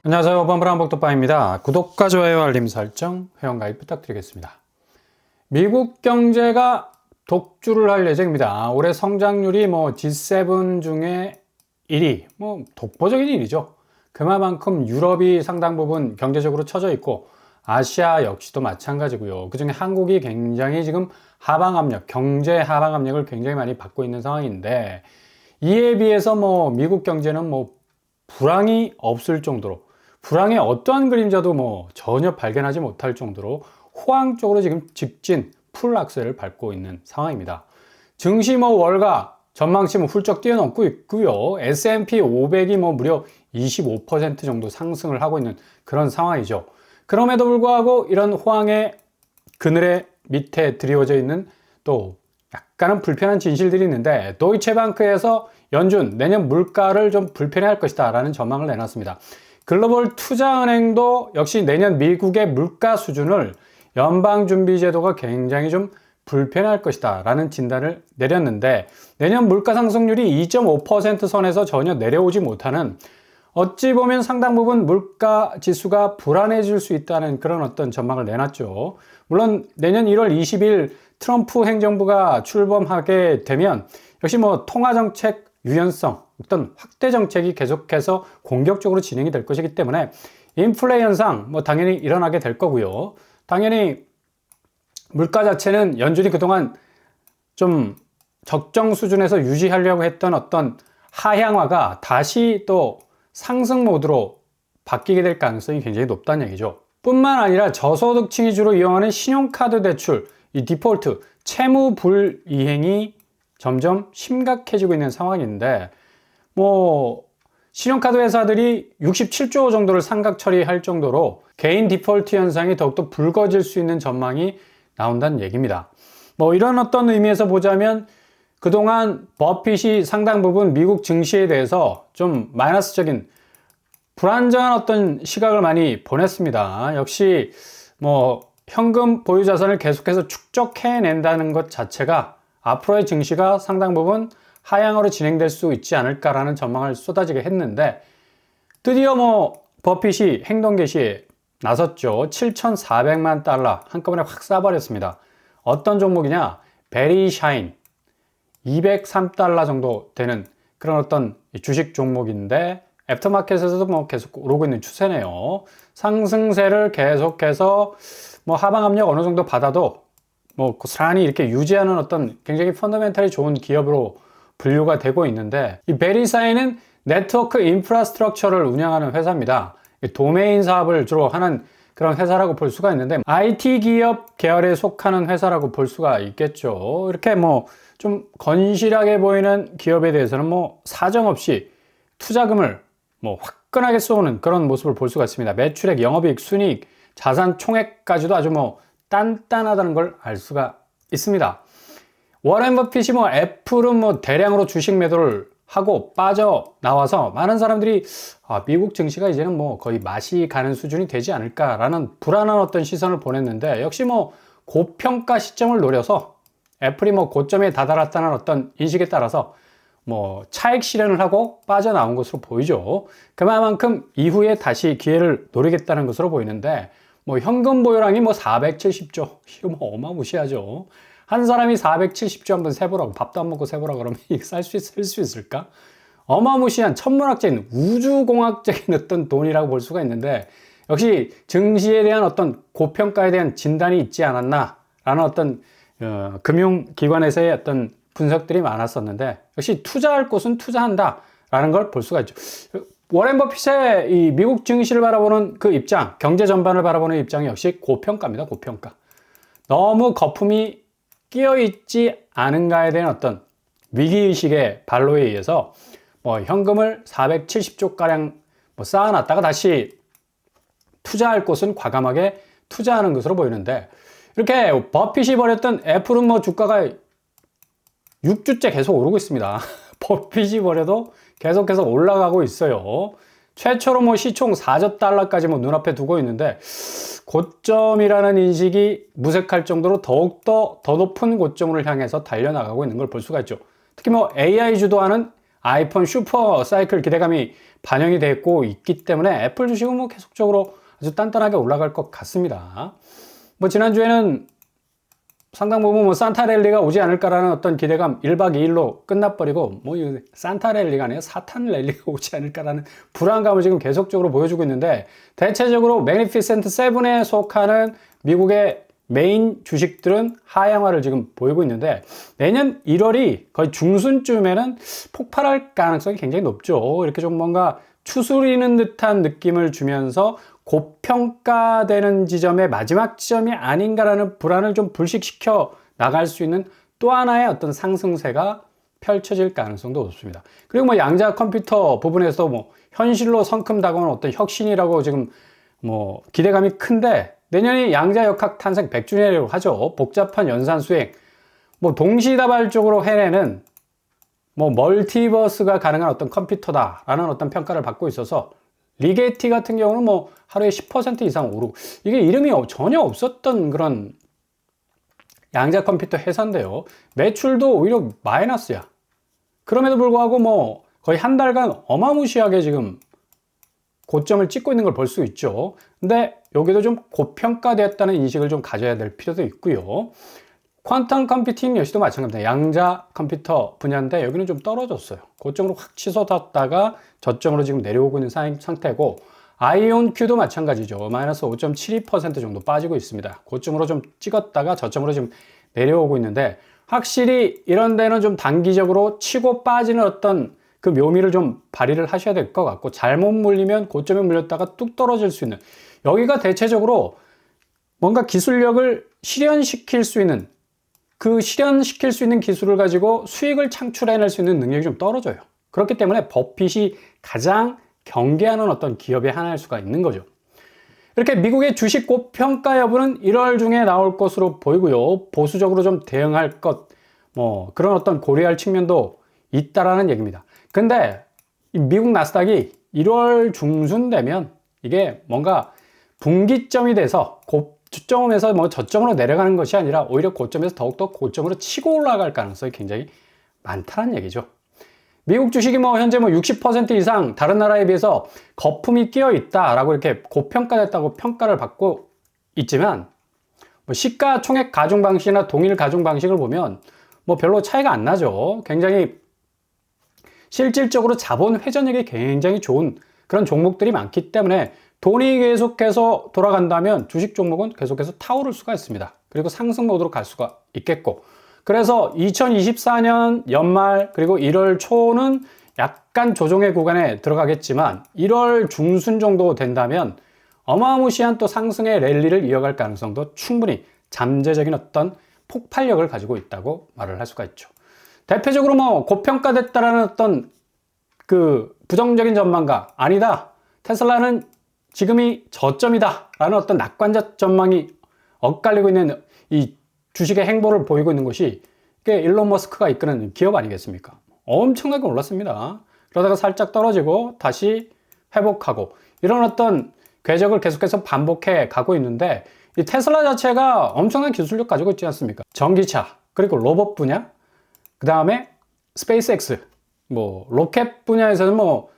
안녕하세요. 범블한복덕방입니다. 구독과 좋아요, 알림 설정, 회원가입 부탁드리겠습니다. 미국 경제가 독주를 할 예정입니다. 올해 성장률이 G7 중에 1위, 독보적인 일이죠. 그만큼 유럽이 상당 부분 경제적으로 처져 있고 아시아 역시도 마찬가지고요. 그중에 한국이 굉장히 지금 하방 압력, 경제 하방 압력을 굉장히 많이 받고 있는 상황인데 이에 비해서 미국 경제는 불황이 없을 정도로 불황의 어떠한 그림자도 전혀 발견하지 못할 정도로 호황 쪽으로 지금 직진 풀 악셀을 밟고 있는 상황입니다. 증시 월가 전망치 훌쩍 뛰어넘고 있고요. S&P 500이 무려 25% 정도 상승을 하고 있는 그런 상황이죠. 그럼에도 불구하고 이런 호황의 그늘의 밑에 드리워져 있는 또 약간은 불편한 진실들이 있는데 도이체방크에서 연준 내년 물가를 좀 불편해할 것이다 라는 전망을 내놨습니다. 글로벌 투자은행도 역시 내년 미국의 물가 수준을 연방준비제도가 굉장히 좀 불편할 것이다 라는 진단을 내렸는데 내년 물가 상승률이 2.5% 선에서 전혀 내려오지 못하는 어찌 보면 상당 부분 물가 지수가 불안해질 수 있다는 그런 어떤 전망을 내놨죠. 물론 내년 1월 20일 트럼프 행정부가 출범하게 되면 역시 통화정책 유연성, 어떤 확대 정책이 계속해서 공격적으로 진행이 될 것이기 때문에 인플레 현상 당연히 일어나게 될 거고요. 당연히 물가 자체는 연준이 그동안 좀 적정 수준에서 유지하려고 했던 어떤 하향화가 다시 또 상승 모드로 바뀌게 될 가능성이 굉장히 높다는 얘기죠. 뿐만 아니라 저소득층이 주로 이용하는 신용카드 대출, 이 디폴트, 채무 불이행이 점점 심각해지고 있는 상황인데 신용카드 회사들이 67조 정도를 상각 처리할 정도로 개인 디폴트 현상이 더욱더 불거질 수 있는 전망이 나온다는 얘기입니다. 이런 어떤 의미에서 보자면 그동안 버핏이 상당 부분 미국 증시에 대해서 좀 마이너스적인 불안정한 어떤 시각을 많이 보냈습니다. 역시 현금 보유 자산을 계속해서 축적해낸다는 것 자체가 앞으로의 증시가 상당 부분 하향으로 진행될 수 있지 않을까라는 전망을 쏟아지게 했는데 드디어 버핏이 행동 개시에 나섰죠. 7,400만 달러 한꺼번에 확 쏴버렸습니다. 어떤 종목이냐? 베리샤인 203달러 정도 되는 그런 어떤 주식 종목인데 애프터마켓에서도 계속 오르고 있는 추세네요. 상승세를 계속해서 하방 압력 어느 정도 받아도 고스란히 이렇게 유지하는 어떤 굉장히 펀더멘탈이 좋은 기업으로 분류가 되고 있는데 이 베리사인은 네트워크 인프라스트럭처를 운영하는 회사입니다. 도메인 사업을 주로 하는 그런 회사라고 볼 수가 있는데 IT 기업 계열에 속하는 회사라고 볼 수가 있겠죠. 이렇게 좀 건실하게 보이는 기업에 대해서는 사정없이 투자금을 화끈하게 쏘는 그런 모습을 볼 수가 있습니다. 매출액, 영업이익, 순이익, 자산 총액까지도 아주 단단하다는 걸 알 수가 있습니다. 워렌 버핏이 애플은 대량으로 주식 매도를 하고 빠져나와서 많은 사람들이 미국 증시가 이제는 거의 맛이 가는 수준이 되지 않을까라는 불안한 어떤 시선을 보냈는데 역시 고평가 시점을 노려서 애플이 고점에 다다랐다는 어떤 인식에 따라서 차익 실현을 하고 빠져나온 것으로 보이죠. 그만큼 이후에 다시 기회를 노리겠다는 것으로 보이는데 현금 보유량이 470조 이거 어마무시하죠. 한 사람이 470조 한번 세보라고 밥도 안 먹고 세보라고 그러면 이거 쓸 수 있을까? 어마무시한 천문학적인 우주공학적인 어떤 돈이라고 볼 수가 있는데 역시 증시에 대한 어떤 고평가에 대한 진단이 있지 않았나 라는 어떤 금융기관에서의 어떤 분석들이 많았었는데 역시 투자할 곳은 투자한다 라는 걸 볼 수가 있죠. 워렌 버핏의 이 미국 증시를 바라보는 그 입장, 경제 전반을 바라보는 입장이 역시 고평가입니다. 고평가. 너무 거품이 끼어있지 않은가에 대한 어떤 위기의식의 발로에 의해서 현금을 470조가량 쌓아놨다가 다시 투자할 곳은 과감하게 투자하는 것으로 보이는데 이렇게 버핏이 벌였던 애플은 주가가 6주째 계속 오르고 있습니다. 버핏이 벌여도 계속해서 올라가고 있어요. 최초로 시총 4조 달러까지 눈앞에 두고 있는데 고점이라는 인식이 무색할 정도로 더욱더 더 높은 고점을 향해서 달려나가고 있는 걸 볼 수가 있죠. 특히 AI 주도하는 아이폰 슈퍼 사이클 기대감이 반영이 되고 있기 때문에 애플 주식은 뭐 계속적으로 아주 단단하게 올라갈 것 같습니다. 뭐 지난주에는 상당 부분 뭐 산타 랠리가 오지 않을까라는 어떤 기대감 1박 2일로 끝나버리고 뭐 산타 랠리가 아니라 사탄 랠리가 오지 않을까라는 불안감을 지금 계속적으로 보여주고 있는데, 대체적으로 매니피센트 7에 속하는 미국의 메인 주식들은 하향화를 지금 보이고 있는데, 내년 1월이 거의 중순쯤에는 폭발할 가능성이 굉장히 높죠. 이렇게 좀 뭔가 추스리는 듯한 느낌을 주면서 고평가되는 지점의 마지막 지점이 아닌가라는 불안을 좀 불식시켜 나갈 수 있는 또 하나의 어떤 상승세가 펼쳐질 가능성도 높습니다. 그리고 뭐 양자 컴퓨터 부분에서 뭐 현실로 성큼 다가오는 어떤 혁신이라고 지금 뭐 기대감이 큰데, 내년이 양자 역학 탄생 100주년이라고 하죠. 복잡한 연산 수행, 뭐 동시다발적으로 해내는 뭐 멀티버스가 가능한 어떤 컴퓨터다라는 어떤 평가를 받고 있어서, 리게티 같은 경우는 뭐 하루에 10% 이상 오르고, 이게 이름이 전혀 없었던 그런 양자 컴퓨터 회사인데요. 매출도 오히려 마이너스야. 그럼에도 불구하고 뭐 거의 한 달간 어마무시하게 지금 고점을 찍고 있는 걸 볼 수 있죠. 근데 여기도 좀 고평가되었다는 인식을 좀 가져야 될 필요도 있고요. 퀀텀 컴퓨팅 역시도 마찬가지입니다. 양자 컴퓨터 분야인데 여기는 좀 떨어졌어요. 고점으로 확 치솟았다가 저점으로 지금 내려오고 있는 상태고, 아이온큐도 마찬가지죠. 마이너스 5.72% 정도 빠지고 있습니다. 고점으로 좀 찍었다가 저점으로 지금 내려오고 있는데, 확실히 이런 데는 좀 단기적으로 치고 빠지는 어떤 그 묘미를 좀 발휘를 하셔야 될 것 같고, 잘못 물리면 고점에 물렸다가 뚝 떨어질 수 있는, 여기가 대체적으로 뭔가 기술력을 실현시킬 수 있는, 그 실현시킬 수 있는 기술을 가지고 수익을 창출해낼 수 있는 능력이 좀 떨어져요. 그렇기 때문에 버핏이 가장 경계하는 어떤 기업의 하나일 수가 있는 거죠. 이렇게 미국의 주식 고평가 여부는 1월 중에 나올 것으로 보이고요. 보수적으로 좀 대응할 것, 뭐 그런 어떤 고려할 측면도 있다라는 얘기입니다. 근데 미국 나스닥이 1월 중순 되면 이게 뭔가 분기점이 돼서 고점에서 뭐 저점으로 내려가는 것이 아니라 오히려 고점에서 더욱더 고점으로 치고 올라갈 가능성이 굉장히 많다는 얘기죠. 미국 주식이 뭐 현재 뭐 60% 이상 다른 나라에 비해서 거품이 끼어 있다라고 이렇게 고평가됐다고 평가를 받고 있지만, 뭐 시가 총액 가중 방식이나 동일 가중 방식을 보면 뭐 별로 차이가 안 나죠. 굉장히 실질적으로 자본 회전력이 굉장히 좋은 그런 종목들이 많기 때문에 돈이 계속해서 돌아간다면 주식 종목은 계속해서 타오를 수가 있습니다. 그리고 상승 모드로 갈 수가 있겠고, 그래서 2024년 연말 그리고 1월 초는 약간 조정의 구간에 들어가겠지만 1월 중순 정도 된다면 어마무시한 또 상승의 랠리를 이어갈 가능성도 충분히 잠재적인 어떤 폭발력을 가지고 있다고 말을 할 수가 있죠. 대표적으로 뭐 고평가됐다라는 어떤 그 부정적인 전망가, 아니다, 테슬라는 지금이 저점이다 라는 어떤 낙관적 전망이 엇갈리고 있는 이 주식의 행보를 보이고 있는 것이 이게 일론 머스크가 이끄는 기업 아니겠습니까? 엄청나게 올랐습니다. 그러다가 살짝 떨어지고 다시 회복하고, 이런 어떤 궤적을 계속해서 반복해 가고 있는데, 이 테슬라 자체가 엄청난 기술력 가지고 있지 않습니까? 전기차, 그리고 로봇 분야, 그 다음에 스페이스X, 뭐 로켓 분야에서는 뭐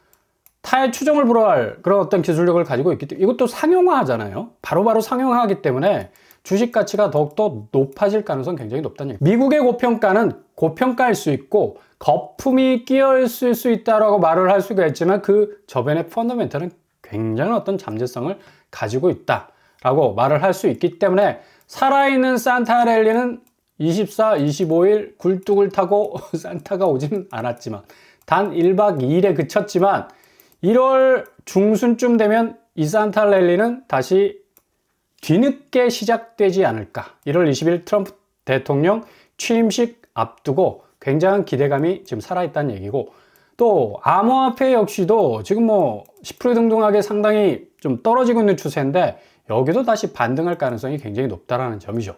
타의 추종을 불허할 그런 어떤 기술력을 가지고 있기 때문에 이것도 상용화하잖아요. 바로바로 상용화하기 때문에 주식 가치가 더욱더 높아질 가능성이 굉장히 높다는 얘기입니다. 미국의 고평가는 고평가일 수 있고 거품이 끼어 있을 수 있다라고 말을 할 수가 있지만, 그 저변의 펀더멘털은 굉장한 어떤 잠재성을 가지고 있다라고 말을 할 수 있기 때문에, 살아있는 산타 랠리는 24, 25일 굴뚝을 타고 산타가 오지는 않았지만 단 1박 2일에 그쳤지만 1월 중순쯤 되면 이 산타 랠리는 다시 뒤늦게 시작되지 않을까. 1월 20일 트럼프 대통령 취임식 앞두고 굉장한 기대감이 지금 살아있다는 얘기고, 또 암호화폐 역시도 지금 뭐 10% 등등하게 상당히 좀 떨어지고 있는 추세인데 여기도 다시 반등할 가능성이 굉장히 높다라는 점이죠.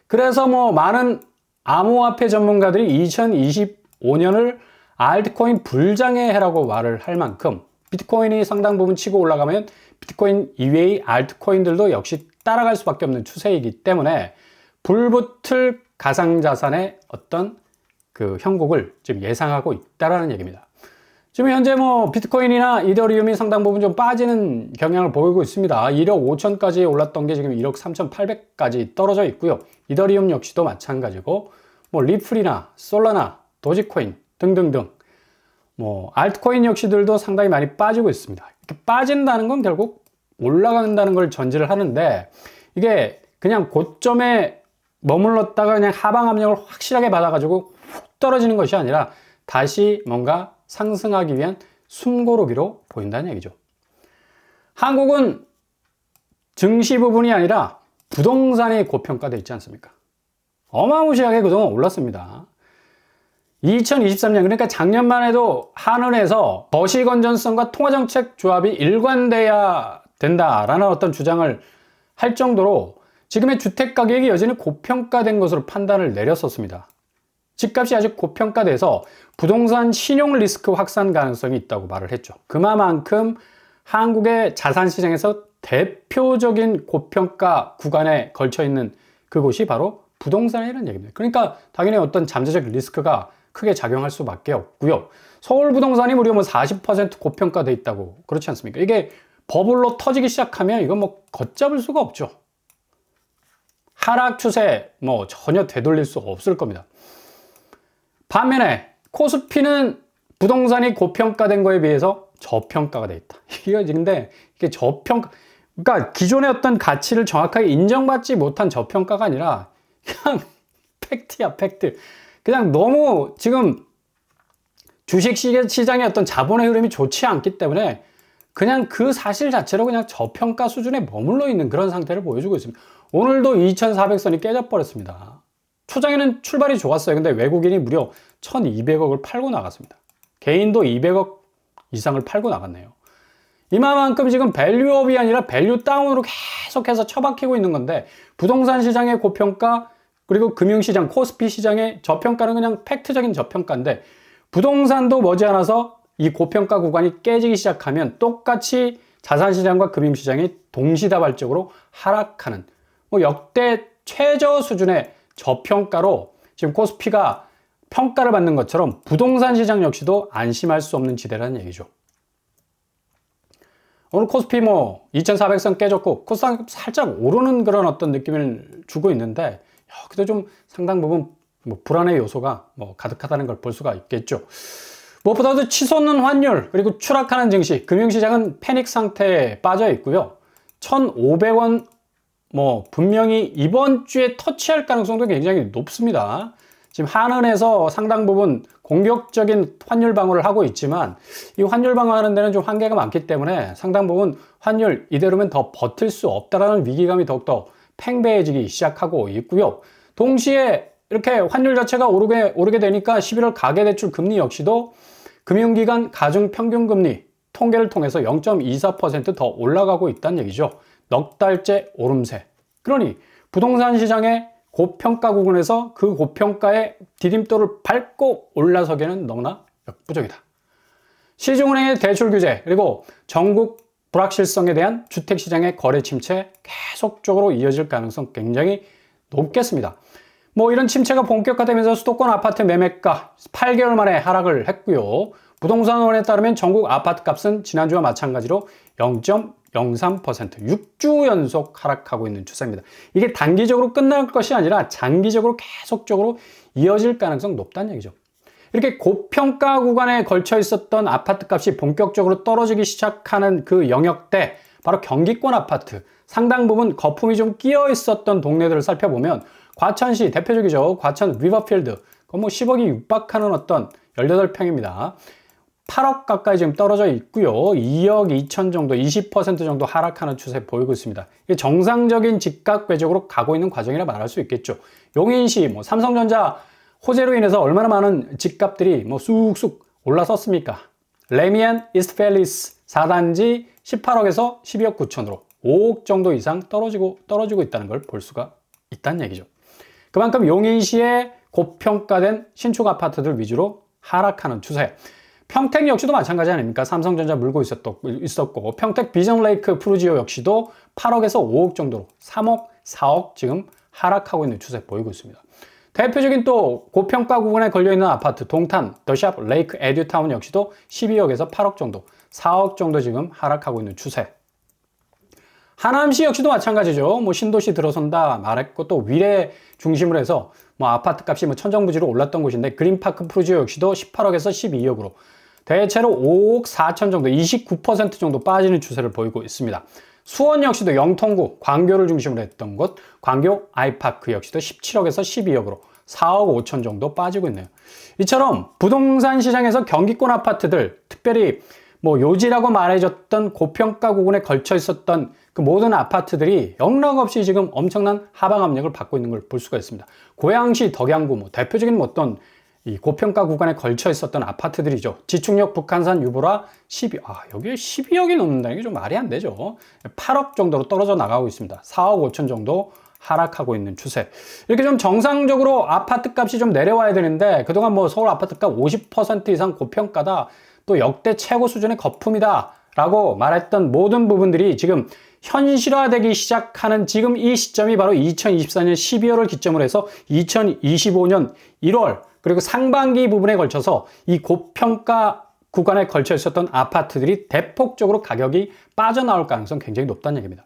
그래서 뭐 많은 암호화폐 전문가들이 2025년을 알트코인 불장의 해라고 말을 할 만큼, 비트코인이 상당 부분 치고 올라가면 비트코인 이외의 알트코인들도 역시 따라갈 수밖에 없는 추세이기 때문에 불붙을 가상자산의 어떤 그 형국을 지금 예상하고 있다라는 얘기입니다. 지금 현재 뭐 비트코인이나 이더리움이 상당 부분 좀 빠지는 경향을 보이고 있습니다. 1억 5천까지 올랐던 게 지금 1억 3,800까지 떨어져 있고요. 이더리움 역시도 마찬가지고 뭐 리플이나 솔라나 도지코인 등등등 뭐 알트코인 역시들도 상당히 많이 빠지고 있습니다. 이렇게 빠진다는 건 결국 올라간다는 걸 전제를 하는데 이게 그냥 고점에 머물렀다가 그냥 하방 압력을 확실하게 받아가지고 훅 떨어지는 것이 아니라 다시 뭔가 상승하기 위한 숨고르기로 보인다는 얘기죠. 한국은 증시 부분이 아니라 부동산이 고평가되어 있지 않습니까? 어마무시하게 그동안 올랐습니다. 2023년 그러니까 작년만 해도 한은에서 거시건전성과 통화정책 조합이 일관돼야 된다라는 어떤 주장을 할 정도로 지금의 주택 가격이 여전히 고평가된 것으로 판단을 내렸었습니다. 집값이 아직 고평가돼서 부동산 신용 리스크 확산 가능성이 있다고 말을 했죠. 그만큼 한국의 자산시장에서 대표적인 고평가 구간에 걸쳐 있는 그곳이 바로 부동산이라는 얘기입니다. 그러니까 당연히 어떤 잠재적 리스크가 크게 작용할 수밖에 없고요. 서울 부동산이 무려 뭐 40% 고평가돼 있다고 그렇지 않습니까? 이게 버블로 터지기 시작하면 이건 뭐 걷잡을 수가 없죠. 하락 추세 뭐 전혀 되돌릴 수 없을 겁니다. 반면에 코스피는 부동산이 고평가된 거에 비해서 저평가가 돼 있다. 근데 이게 그러니까 기존의 어떤 가치를 정확하게 인정받지 못한 저평가가 아니라 그냥 팩트야, 팩트. 그냥 너무 지금 주식 시장의 어떤 자본의 흐름이 좋지 않기 때문에 그냥 그 사실 자체로 그냥 저평가 수준에 머물러 있는 그런 상태를 보여주고 있습니다. 오늘도 2,400선이 깨져버렸습니다. 초장에는 출발이 좋았어요. 근데 외국인이 무려 1,200억을 팔고 나갔습니다. 개인도 200억 이상을 팔고 나갔네요. 이만큼 지금 밸류업이 아니라 밸류 다운으로 계속해서 처박히고 있는 건데 부동산 시장의 고평가 그리고 금융시장, 코스피 시장의 저평가는 그냥 팩트적인 저평가인데 부동산도 머지않아서 이 고평가 구간이 깨지기 시작하면 똑같이 자산시장과 금융시장이 동시다발적으로 하락하는 뭐 역대 최저 수준의 저평가로 지금 코스피가 평가를 받는 것처럼 부동산 시장 역시도 안심할 수 없는 지대라는 얘기죠. 오늘 코스피 뭐 2,400선 깨졌고 코스닥 살짝 오르는 그런 어떤 느낌을 주고 있는데 여기도 좀 상당 부분 뭐 불안의 요소가 뭐 가득하다는 걸 볼 수가 있겠죠. 무엇보다도 치솟는 환율 그리고 추락하는 증시, 금융시장은 패닉 상태에 빠져 있고요. 1,500원 뭐 분명히 이번 주에 터치할 가능성도 굉장히 높습니다. 지금 한은에서 상당 부분 공격적인 환율 방어를 하고 있지만 이 환율 방어하는 데는 좀 한계가 많기 때문에 상당 부분 환율 이대로면 더 버틸 수 없다라는 위기감이 더욱더 팽배해지기 시작하고 있고요. 동시에 이렇게 환율 자체가 오르게 되니까 11월 가계대출 금리 역시도 금융기관 가중평균금리 통계를 통해서 0.24% 더 올라가고 있다는 얘기죠. 넉 달째 오름세. 그러니 부동산 시장의 고평가 구간에서 그 고평가의 디딤돌을 밟고 올라서기에는 너무나 역부족이다. 시중은행의 대출 규제 그리고 전국 불확실성에 대한 주택시장의 거래 침체 계속적으로 이어질 가능성 굉장히 높겠습니다. 뭐 이런 침체가 본격화되면서 수도권 아파트 매매가 8개월 만에 하락을 했고요. 부동산원에 따르면 전국 아파트 값은 지난주와 마찬가지로 0.03% 6주 연속 하락하고 있는 추세입니다. 이게 단기적으로 끝날 것이 아니라 장기적으로 계속적으로 이어질 가능성 높다는 얘기죠. 이렇게 고평가 구간에 걸쳐 있었던 아파트 값이 본격적으로 떨어지기 시작하는 그 영역대 바로 경기권 아파트 상당 부분 거품이 좀 끼어 있었던 동네들을 살펴보면 과천시 대표적이죠. 과천 리버필드 뭐 10억이 육박하는 어떤 18평입니다. 8억 가까이 지금 떨어져 있고요. 2억 2천 정도, 20% 정도 하락하는 추세 보이고 있습니다. 이게 정상적인 집값 궤적으로 가고 있는 과정이라 말할 수 있겠죠. 용인시, 뭐 삼성전자 호재로 인해서 얼마나 많은 집값들이 뭐 쑥쑥 올라섰습니까? 레미안 이스트팰리스 4단지 18억에서 12억 9천으로 5억 정도 이상 떨어지고 있다는 걸 볼 수가 있다는 얘기죠. 그만큼 용인시의 고평가된 신축 아파트들 위주로 하락하는 추세. 평택 역시도 마찬가지 아닙니까? 삼성전자 물고 있었고 평택 비전레이크 푸르지오 역시도 8억에서 5억 정도로 3억, 4억 지금 하락하고 있는 추세 보이고 있습니다. 대표적인 또 고평가 구간에 걸려있는 아파트 동탄, 더샵, 레이크, 에듀타운 역시도 12억에서 8억 정도, 4억 정도 지금 하락하고 있는 추세. 하남시 역시도 마찬가지죠. 뭐 신도시 들어선다 말했고 또 위례 중심으로 해서 뭐 아파트 값이 뭐 천정부지로 올랐던 곳인데 그린파크 프루지오 역시도 18억에서 12억으로 대체로 5억 4천 정도, 29% 정도 빠지는 추세를 보이고 있습니다. 수원 역시도 영통구, 광교를 중심으로 했던 곳, 광교 아이파크 역시도 17억에서 12억으로 4억 5천 정도 빠지고 있네요. 이처럼 부동산 시장에서 경기권 아파트들, 특별히 뭐 요지라고 말해줬던 고평가 구간에 걸쳐 있었던 그 모든 아파트들이 영락없이 지금 엄청난 하방 압력을 받고 있는 걸 볼 수가 있습니다. 고양시, 덕양구, 뭐 대표적인 뭐 어떤 이 고평가 구간에 걸쳐 있었던 아파트들이죠. 지축역, 북한산, 유보라 여기에 12억이 넘는다는 게 좀 말이 안 되죠. 8억 정도로 떨어져 나가고 있습니다. 4억 5천 정도 하락하고 있는 추세. 이렇게 좀 정상적으로 아파트 값이 좀 내려와야 되는데 그동안 뭐 서울 아파트 값 50% 이상 고평가다, 또 역대 최고 수준의 거품이다 라고 말했던 모든 부분들이 지금 현실화되기 시작하는 지금 이 시점이 바로 2024년 12월을 기점으로 해서 2025년 1월 그리고 상반기 부분에 걸쳐서 이 고평가 구간에 걸쳐 있었던 아파트들이 대폭적으로 가격이 빠져나올 가능성이 굉장히 높다는 얘기입니다.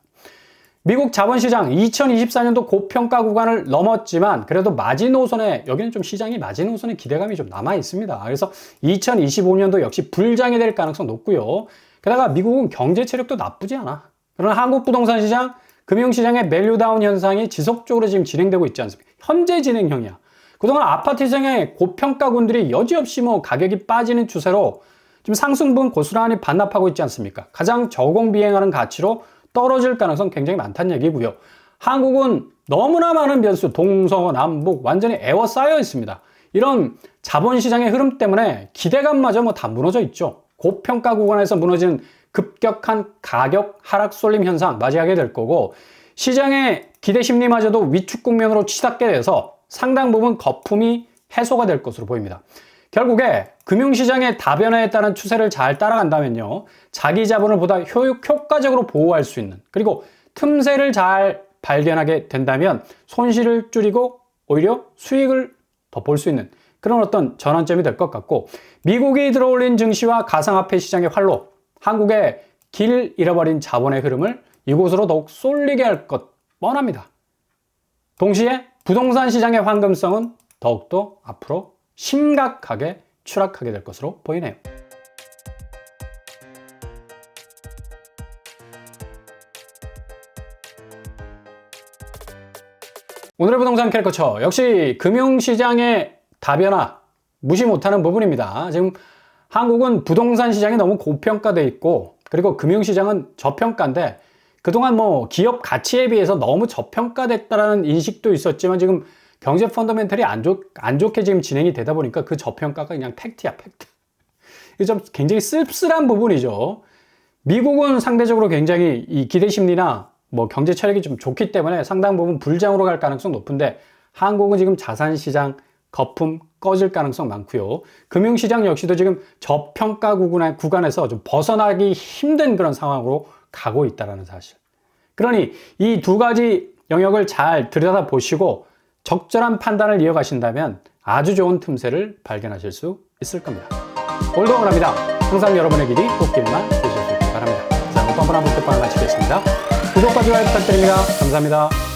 미국 자본시장 2024년도 고평가 구간을 넘었지만 그래도 마지노선에, 여기는 좀 시장이 마지노선에 기대감이 좀 남아 있습니다. 그래서 2025년도 역시 불장이 될 가능성 높고요. 게다가 미국은 경제 체력도 나쁘지 않아. 그러나 한국 부동산 시장, 금융시장의 밸류다운 현상이 지속적으로 지금 진행되고 있지 않습니까? 현재 진행형이야. 그동안 아파트 시장의 고평가군들이 여지없이 뭐 가격이 빠지는 추세로 지금 상승분 고스란히 반납하고 있지 않습니까? 가장 저공비행하는 가치로 떨어질 가능성 굉장히 많다는 얘기고요. 한국은 너무나 많은 변수, 동서남북 완전히 에워싸여 있습니다. 이런 자본시장의 흐름 때문에 기대감마저 뭐 다 무너져 있죠. 고평가 구간에서 무너지는 급격한 가격 하락 쏠림 현상 맞이하게 될 거고, 시장의 기대 심리마저도 위축 국면으로 치닫게 돼서 상당 부분 거품이 해소가 될 것으로 보입니다. 결국에 금융시장의 다변화에 따른 추세를 잘 따라간다면요, 자기 자본을 보다 효과적으로 보호할 수 있는, 그리고 틈새를 잘 발견하게 된다면 손실을 줄이고 오히려 수익을 더 볼 수 있는 그런 어떤 전환점이 될 것 같고, 미국이 들어올린 증시와 가상화폐 시장의 활로 한국의 길 잃어버린 자본의 흐름을 이곳으로 더욱 쏠리게 할 것 뻔합니다. 동시에 부동산 시장의 황금성은 더욱더 앞으로 심각하게 추락하게 될 것으로 보이네요. 오늘의 부동산 캐릭터처 역시 금융시장의 다변화 무시 못하는 부분입니다. 지금 한국은 부동산 시장이 너무 고평가돼 있고, 그리고 금융시장은 저평가인데 그동안 뭐 기업 가치에 비해서 너무 저평가됐다라는 인식도 있었지만 지금 경제 펀더멘털이 안 좋게 지금 진행이 되다 보니까 그 저평가가 그냥 팩트야, 팩트. 이게 좀 굉장히 씁쓸한 부분이죠. 미국은 상대적으로 굉장히 이 기대 심리나 뭐 경제 체력이 좀 좋기 때문에 상당 부분 불장으로 갈 가능성 높은데, 한국은 지금 자산시장 거품 꺼질 가능성 많고요. 금융시장 역시도 지금 저평가 구간에서 좀 벗어나기 힘든 그런 상황으로 가고 있다는 사실. 그러니 이 두 가지 영역을 잘 들여다보시고 적절한 판단을 이어가신다면 아주 좋은 틈새를 발견하실 수 있을 겁니다. 오늘도 응원합니다. 항상 여러분의 길이 꽃길만 되실 수 있길 바랍니다. 자, 오늘 뻔뻔한 목표방을 마치겠습니다. 구독과 좋아요 부탁드립니다. 감사합니다.